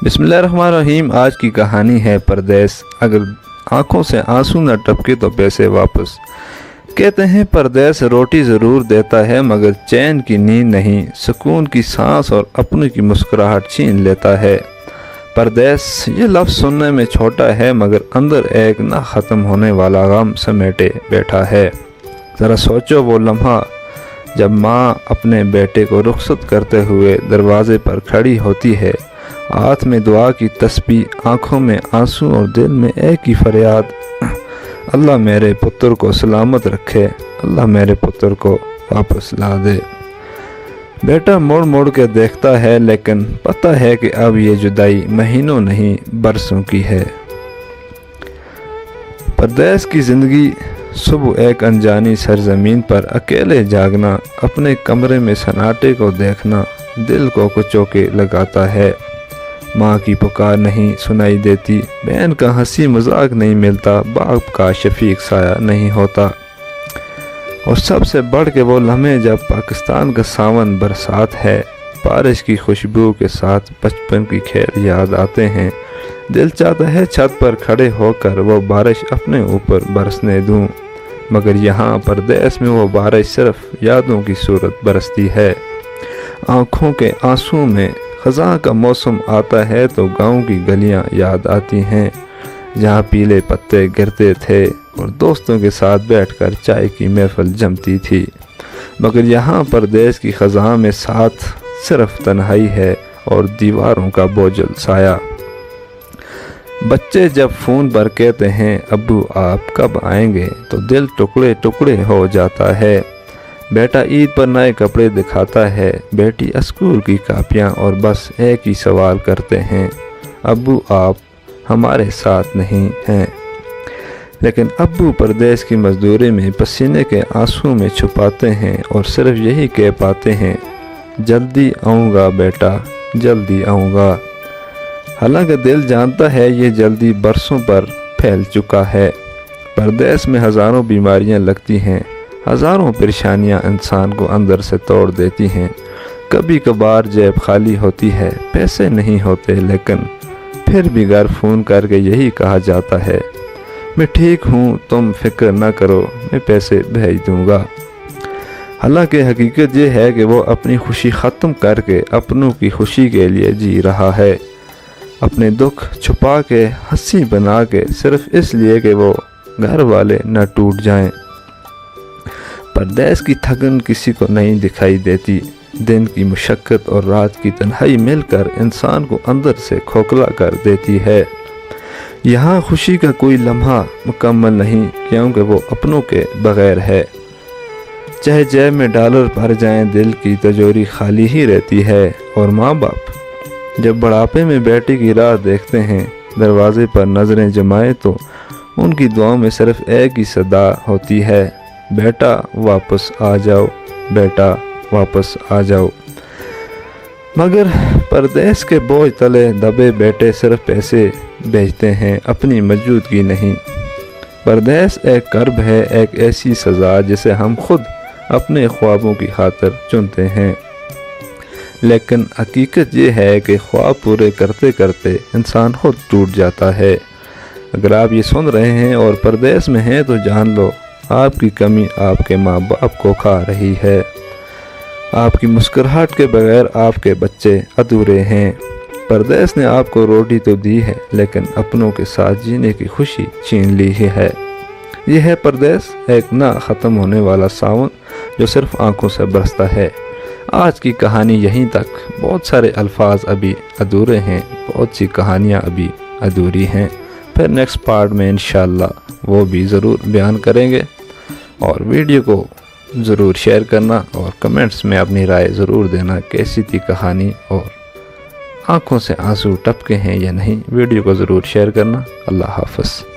बिस्मिल्लाहिर्रहमानिर्रहीम। आज की कहानी है परदेस। अगर आंखों से आंसू न टपके तो पैसे वापस। कहते हैं परदेस रोटी ज़रूर देता है मगर चैन की नींद नहीं, सुकून की सांस और अपने की मुस्कुराहट छीन लेता है। परदेस ये लफ्ज़ सुनने में छोटा है मगर अंदर एक ना ख़त्म होने वाला गम समेटे बैठा है। ज़रा सोचो वो लम्हा जब माँ अपने बेटे को रुखसत करते हुए दरवाज़े पर खड़ी होती है, हाथ में दुआ की तस्बीह, आँखों में आंसू और दिल में एक ही फरियाद, अल्लाह मेरे पुत्र को सलामत रखे, अल्लाह मेरे पुत्र को वापस ला दे। बेटा मुड़ मुड़ के देखता है लेकिन पता है कि अब ये जुदाई महीनों नहीं बरसों की है। परदेस की ज़िंदगी। सुबह एक अनजानी सरजमीन पर अकेले जागना, अपने कमरे में सन्नाटे को देखना दिल को कुचो के लगाता है। माँ की पुकार नहीं सुनाई देती, बहन का हंसी मजाक नहीं मिलता, बाप का शफीक साया नहीं होता, और सबसे बढ़ के वो लम्हे जब पाकिस्तान का सावन बरसात है, बारिश की खुशबू के साथ बचपन की खेल याद आते हैं। दिल चाहता है छत पर खड़े होकर वो बारिश अपने ऊपर बरसने दूं, मगर यहाँ परदेस में वो बारिश सिर्फ यादों की सूरत बरसती है। आँखों के आंसू में ख़ज़ां का मौसम आता है तो गांव की गलियां याद आती हैं, जहां पीले पत्ते गिरते थे और दोस्तों के साथ बैठकर चाय की महफिल जमती थी। मगर यहाँ परदेस की ख़ज़ां में साथ सिर्फ तन्हाई है और दीवारों का बोझल साया। बच्चे जब फ़ोन पर कहते हैं अब्बू आप कब आएंगे, तो दिल टुकड़े टुकड़े हो जाता है। बेटा ईद पर नए कपड़े दिखाता है, बेटी स्कूल की कापियाँ, और बस एक ही सवाल करते हैं अब्बू आप हमारे साथ नहीं हैं। लेकिन अब्बू परदेस की मजदूरी में पसीने के आंसू में छुपाते हैं और सिर्फ यही कह पाते हैं जल्दी आऊँगा बेटा, जल्दी आऊँगा। हालांकि दिल जानता है ये जल्दी बरसों पर फैल चुका है। परदेस में हज़ारों बीमारियां लगती हैं, हज़ारों परेशानियां इंसान को अंदर से तोड़ देती हैं। कभी कभार जेब खाली होती है, पैसे नहीं होते, लेकिन फिर भी घर फ़ोन करके यही कहा जाता है मैं ठीक हूँ, तुम फिक्र ना करो, मैं पैसे भेज दूँगा। हालांकि हकीकत ये है कि वो अपनी खुशी ख़त्म करके अपनों की खुशी के लिए जी रहा है, अपने दुख छुपा के हंसी बना के, सिर्फ इसलिए कि वो घर वाले न टूट जाएं। परदेस की थकन किसी को नहीं दिखाई देती, दिन की मुशक्क़त और रात की तन्हाई मिलकर इंसान को अंदर से खोखला कर देती है। यहाँ खुशी का कोई लम्हा मुकम्मल नहीं, क्योंकि वो अपनों के बग़ैर है। चाहे जेब में डॉलर भर जाएं, दिल की तिजोरी खाली ही रहती है। और माँ बाप जब बुढ़ापे में बेटी की राह देखते हैं, दरवाजे पर नज़रें जमाएं, तो उनकी दुआओं में सिर्फ एक ही सदा होती है बेटा वापस आ जाओ, बेटा वापस आ जाओ। मगर परदेस के बोझ तले दबे बेटे सिर्फ पैसे भेजते हैं, अपनी मौजूदगी नहीं। परदेस एक कर्ब है, एक ऐसी सज़ा जिसे हम खुद अपने ख्वाबों की खातिर चुनते हैं। लेकिन हकीकत ये है कि ख्वाब पूरे करते करते इंसान खुद टूट जाता है। अगर आप ये सुन रहे हैं और परदेस में हैं तो जान लो आपकी कमी आपके माँ बाप को खा रही है। आपकी मुस्कुराहट के बगैर आपके बच्चे अधूरे हैं। परदेस ने आपको रोटी तो दी है, लेकिन अपनों के साथ जीने की खुशी छीन ली है। यह है परदेस, एक ना ख़त्म होने वाला सावन जो सिर्फ आंखों से बरसता है। आज की कहानी यहीं तक। बहुत सारे अल्फाज अभी अधूरे हैं, बहुत सी कहानियाँ अभी अधूरी हैं। फिर नेक्स्ट पार्ट में इंशाअल्लाह वो भी ज़रूर बयान करेंगे। और वीडियो को ज़रूर शेयर करना और कमेंट्स में अपनी राय ज़रूर देना, कैसी थी कहानी और आँखों से आंसू टपके हैं या नहीं। वीडियो को ज़रूर शेयर करना। अल्लाह हाफ़िज़।